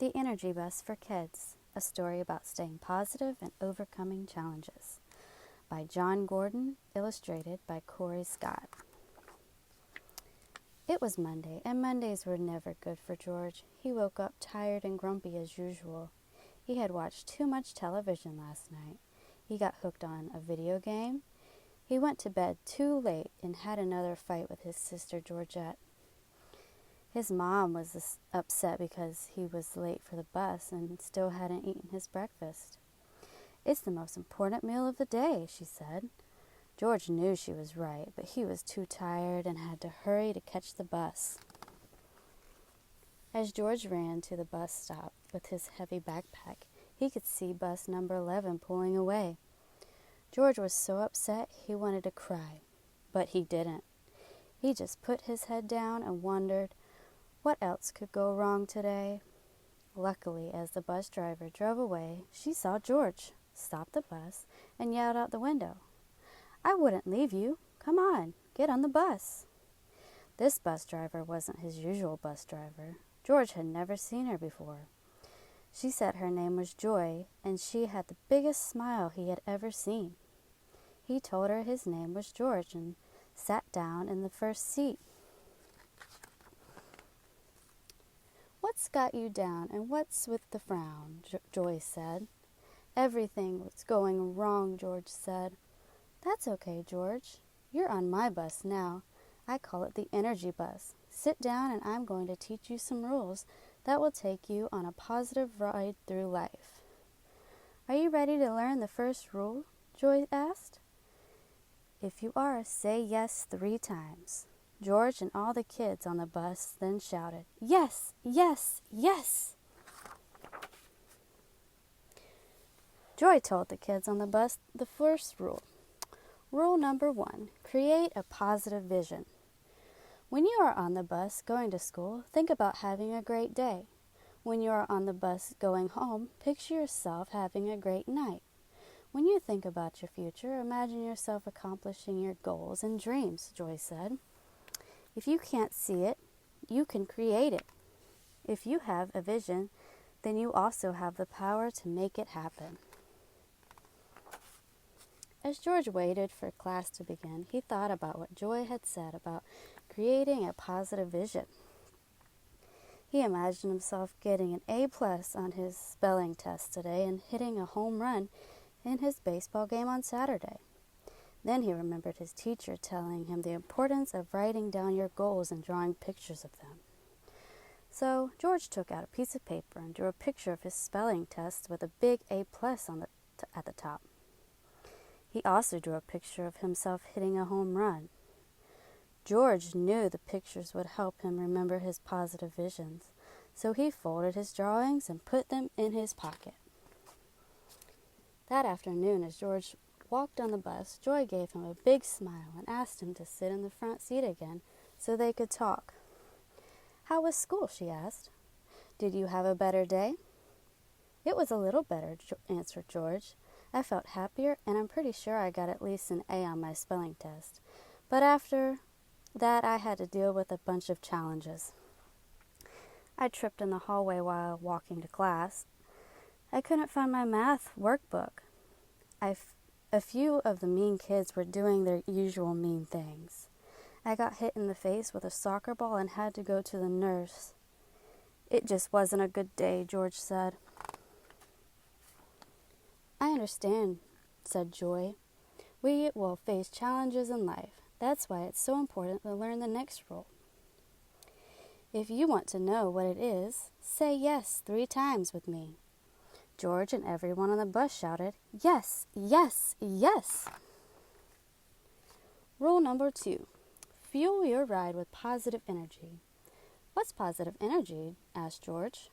The Energy Bus for Kids, a story about staying positive and overcoming challenges. By Jon Gordon, illustrated by Korey Scott. It was Monday, and Mondays were never good for George. He woke up tired and grumpy as usual. He had watched too much television last night. He got hooked on a video game. He went to bed too late and had another fight with his sister Georgette. His mom was upset because he was late for the bus and still hadn't eaten his breakfast. "It's the most important meal of the day," she said. George knew she was right, but he was too tired and had to hurry to catch the bus. As George ran to the bus stop with his heavy backpack, he could see bus number 11 pulling away. George was so upset he wanted to cry, but he didn't. He just put his head down and wondered what else could go wrong today. Luckily, as the bus driver drove away, she saw George stop the bus and yelled out the window, "I wouldn't leave you. Come on, get on the bus." This bus driver wasn't his usual bus driver. George had never seen her before. She said her name was Joy, and she had the biggest smile he had ever seen. He told her his name was George and sat down in the first seat. "What's got you down, and what's with the frown?" Joy said. "Everything was going wrong," George said. "That's okay, George. You're on my bus now. I call it the Energy Bus. Sit down and I'm going to teach you some rules that will take you on a positive ride through life." "Are you ready to learn the first rule?" Joy asked. "If you are, say yes 3 times. George and all the kids on the bus then shouted, "Yes, yes, yes!" Joy told the kids on the bus the first rule. Rule number 1, create a positive vision. When you are on the bus going to school, think about having a great day. When you are on the bus going home, picture yourself having a great night. When you think about your future, imagine yourself accomplishing your goals and dreams, Joy said. If you can't see it, you can create it. If you have a vision, then you also have the power to make it happen. As George waited for class to begin, he thought about what Joy had said about creating a positive vision. He imagined himself getting an A+ on his spelling test today and hitting a home run in his baseball game on Saturday. Then he remembered his teacher telling him the importance of writing down your goals and drawing pictures of them. So George took out a piece of paper and drew a picture of his spelling test with a big A+ at the top. He also drew a picture of himself hitting a home run. George knew the pictures would help him remember his positive visions, so he folded his drawings and put them in his pocket. That afternoon, as George walked on the bus, Joy gave him a big smile and asked him to sit in the front seat again so they could talk. "How was school?" she asked. "Did you have a better day?" "It was a little better," answered George. "I felt happier, and I'm pretty sure I got at least an A on my spelling test. But after that, I had to deal with a bunch of challenges. I tripped in the hallway while walking to class. I couldn't find my math workbook. A few of the mean kids were doing their usual mean things. I got hit in the face with a soccer ball and had to go to the nurse. It just wasn't a good day," George said. "I understand," said Joy. "We will face challenges in life. That's why it's so important to learn the next rule. If you want to know what it is, say yes 3 times with me." George and everyone on the bus shouted, "Yes, yes, yes!" Rule number 2, fuel your ride with positive energy. "What's positive energy?" asked George.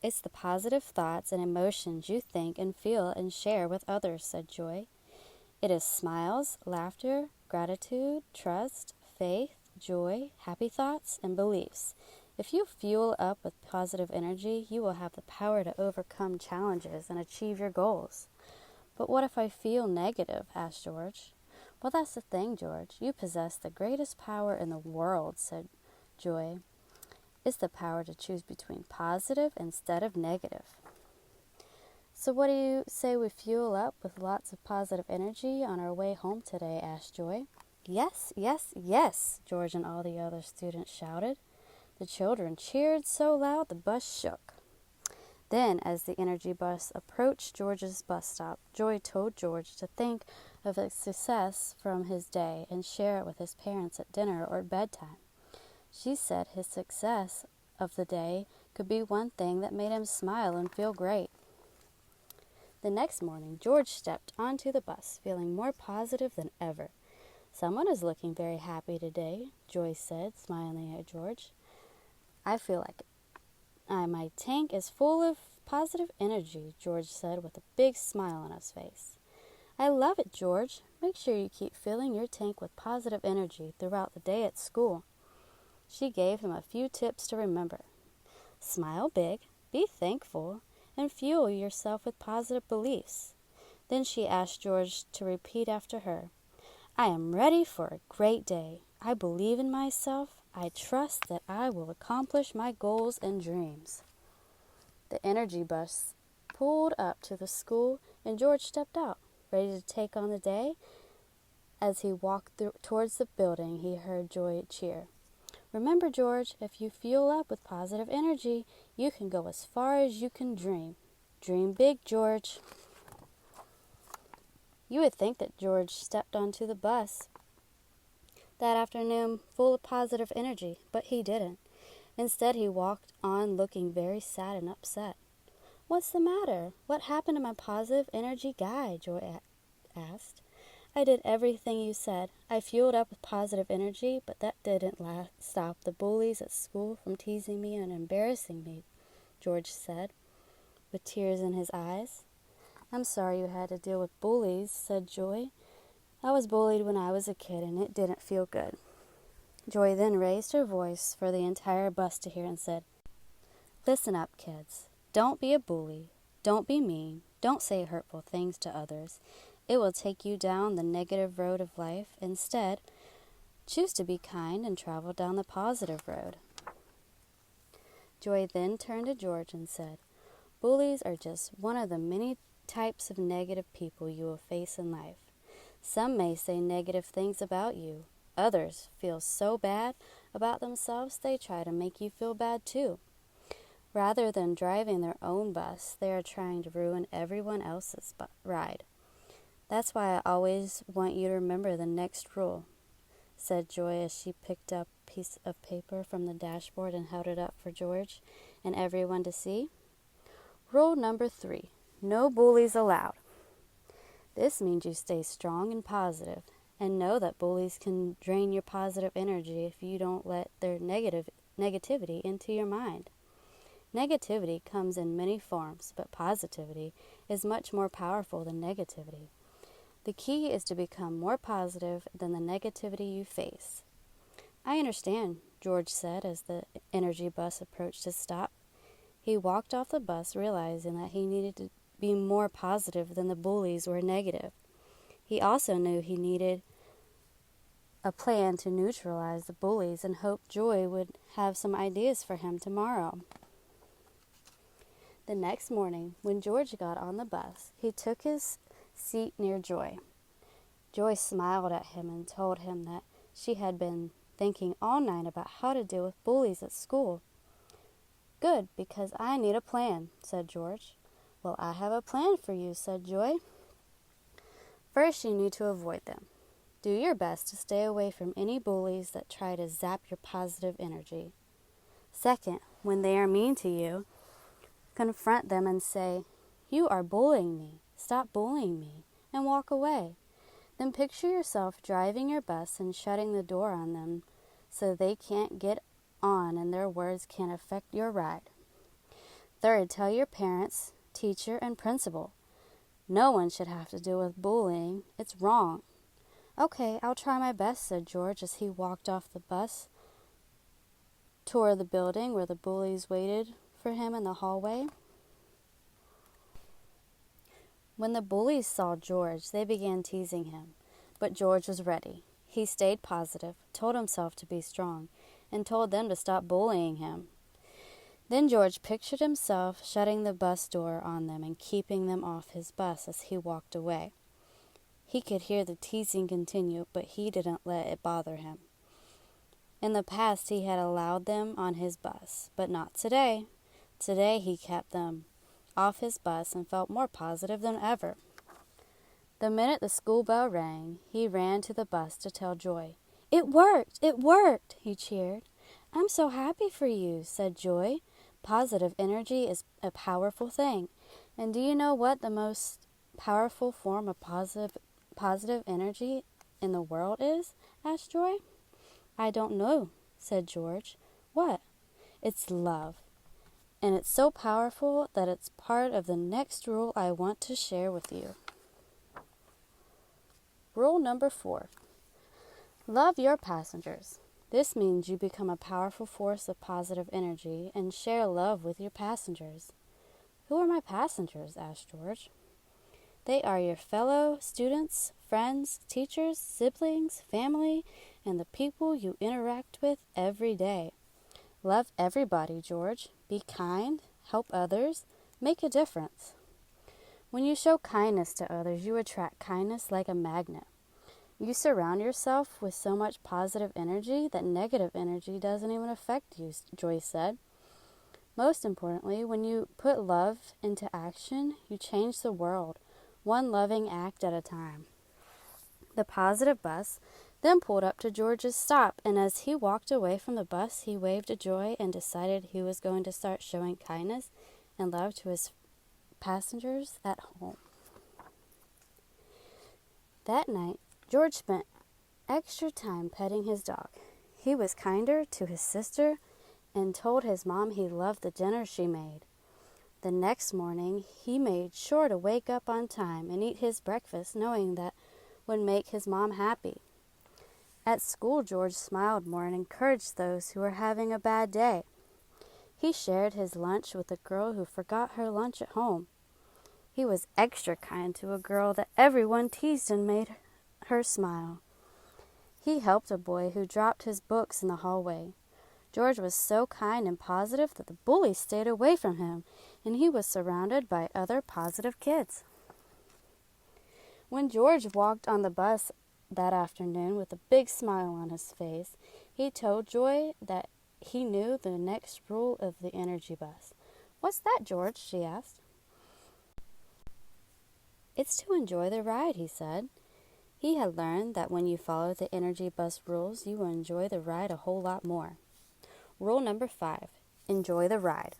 "It's the positive thoughts and emotions you think and feel and share with others," said Joy. "It is smiles, laughter, gratitude, trust, faith, joy, happy thoughts, and beliefs. If you fuel up with positive energy, you will have the power to overcome challenges and achieve your goals." "But what if I feel negative?" asked George. "Well, that's the thing, George. You possess the greatest power in the world," said Joy. It's the power to choose between positive instead of negative. So what do you say we fuel up with lots of positive energy on our way home today? Asked Joy. Yes, yes, yes, George and all the other students shouted. The children cheered so loud the bus shook. Then, as the energy bus approached George's bus stop, Joy told George to think of a success from his day and share it with his parents at dinner or bedtime. She said his success of the day could be one thing that made him smile and feel great. The next morning, George stepped onto the bus, feeling more positive than ever. Someone is looking very happy today, Joy said, smiling at George. I feel like my tank is full of positive energy, George said with a big smile on his face. I love it, George. Make sure you keep filling your tank with positive energy throughout the day at school. She gave him a few tips to remember. Smile big, be thankful, and fuel yourself with positive beliefs. Then she asked George to repeat after her. I am ready for a great day. I believe in myself. I trust that I will accomplish my goals and dreams. The energy bus pulled up to the school, and George stepped out, ready to take on the day. As he walked towards the building, he heard Joy cheer. Remember, George, if you fuel up with positive energy, you can go as far as you can dream. Dream big, George. You would think that George stepped onto the bus that afternoon full of positive energy, but he didn't. Instead, he walked on looking very sad and upset. What's the matter? What happened to my positive energy guy? Joy asked. I did everything you said. I fueled up with positive energy, but that didn't stop the bullies at school from teasing me and embarrassing me, George said, with tears in his eyes. I'm sorry you had to deal with bullies, said Joy. I was bullied when I was a kid, and it didn't feel good. Joy then raised her voice for the entire bus to hear and said, Listen up, kids. Don't be a bully. Don't be mean. Don't say hurtful things to others. It will take you down the negative road of life. Instead, choose to be kind and travel down the positive road. Joy then turned to George and said, Bullies are just one of the many types of negative people you will face in life. Some may say negative things about you. Others feel so bad about themselves they try to make you feel bad too. Rather than driving their own bus, they are trying to ruin everyone else's ride. That's why I always want you to remember the next rule, said Joy as she picked up a piece of paper from the dashboard and held it up for George and everyone to see. Rule number 3, no bullies allowed. This means you stay strong and positive, and know that bullies can drain your positive energy if you don't let their negativity into your mind. Negativity comes in many forms, but positivity is much more powerful than negativity. The key is to become more positive than the negativity you face. I understand, George said as the energy bus approached a stop. He walked off the bus realizing that he needed to be more positive than the bullies were negative. He also knew he needed a plan to neutralize the bullies and hoped Joy would have some ideas for him tomorrow. The next morning, when George got on the bus, he took his seat near Joy. Joy smiled at him and told him that she had been thinking all night about how to deal with bullies at school. Good, because I need a plan, said George. Well, I have a plan for you, said Joy. First, you need to avoid them. Do your best to stay away from any bullies that try to zap your positive energy. Second, when they are mean to you, confront them and say, You are bullying me. Stop bullying me, and walk away. Then picture yourself driving your bus and shutting the door on them so they can't get on and their words can't affect your ride. Third, tell your parents, teacher, and principal. No one should have to deal with bullying. It's wrong. Okay, I'll try my best, said George as he walked off the bus toward the building where the bullies waited for him in the hallway. When the bullies saw George, they began teasing him, but George was ready. He stayed positive, told himself to be strong, and told them to stop bullying him. Then George pictured himself shutting the bus door on them and keeping them off his bus as he walked away. He could hear the teasing continue, but he didn't let it bother him. In the past, he had allowed them on his bus, but not today. Today, he kept them off his bus and felt more positive than ever. The minute the school bell rang, he ran to the bus to tell Joy. "It worked! It worked!" he cheered. "I'm so happy for you," said Joy. "Positive energy is a powerful thing. And do you know what the most powerful form of positive energy in the world is?" asked Joy. "I don't know," said George. "What?" "It's love. And it's so powerful that it's part of the next rule I want to share with you." Rule number 4. Love your passengers. This means you become a powerful force of positive energy and share love with your passengers. "Who are my passengers?" asked George. "They are your fellow students, friends, teachers, siblings, family, and the people you interact with every day. Love everybody, George. Be kind, help others, make a difference. When you show kindness to others, you attract kindness like a magnet. You surround yourself with so much positive energy that negative energy doesn't even affect you," Joyce said. "Most importantly, when you put love into action, you change the world, one loving act at a time." The positive bus then pulled up to George's stop, and as he walked away from the bus, he waved to Joy and decided he was going to start showing kindness and love to his passengers at home. That night, George spent extra time petting his dog. He was kinder to his sister and told his mom he loved the dinner she made. The next morning, he made sure to wake up on time and eat his breakfast, knowing that would make his mom happy. At school, George smiled more and encouraged those who were having a bad day. He shared his lunch with a girl who forgot her lunch at home. He was extra kind to a girl that everyone teased and made her smile. He helped a boy who dropped his books in the hallway. George was so kind and positive that the bullies stayed away from him, and he was surrounded by other positive kids. When George walked on the bus that afternoon with a big smile on his face, he told Joy that he knew the next rule of the energy bus. "What's that, George?" she asked. "It's to enjoy the ride," he said. He had learned that when you follow the energy bus rules, you will enjoy the ride a whole lot more. Rule number 5. Enjoy the ride.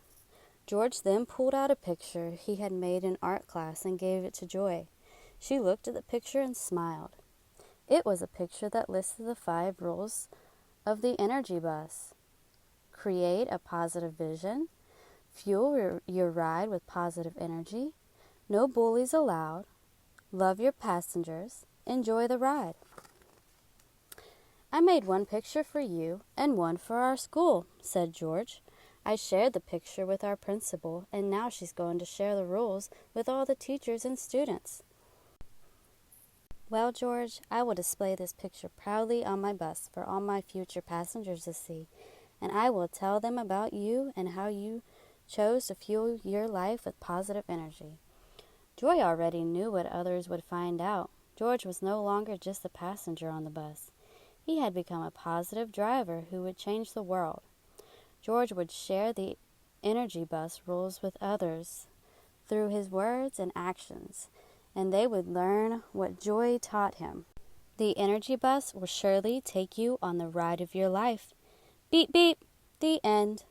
George then pulled out a picture he had made in art class and gave it to Joy. She looked at the picture and smiled. It was a picture that listed the 5 rules of the energy bus. Create a positive vision. Fuel your ride with positive energy. No bullies allowed. Love your passengers. Enjoy the ride. "I made one picture for you and one for our school," said George. "I shared the picture with our principal, and now she's going to share the rules with all the teachers and students." "Well, George, I will display this picture proudly on my bus for all my future passengers to see, and I will tell them about you and how you chose to fuel your life with positive energy." Joy already knew what others would find out. George was no longer just a passenger on the bus. He had become a positive driver who would change the world. George would share the energy bus rules with others through his words and actions, and they would learn what Joy taught him. The energy bus will surely take you on the ride of your life. Beep, beep. The end.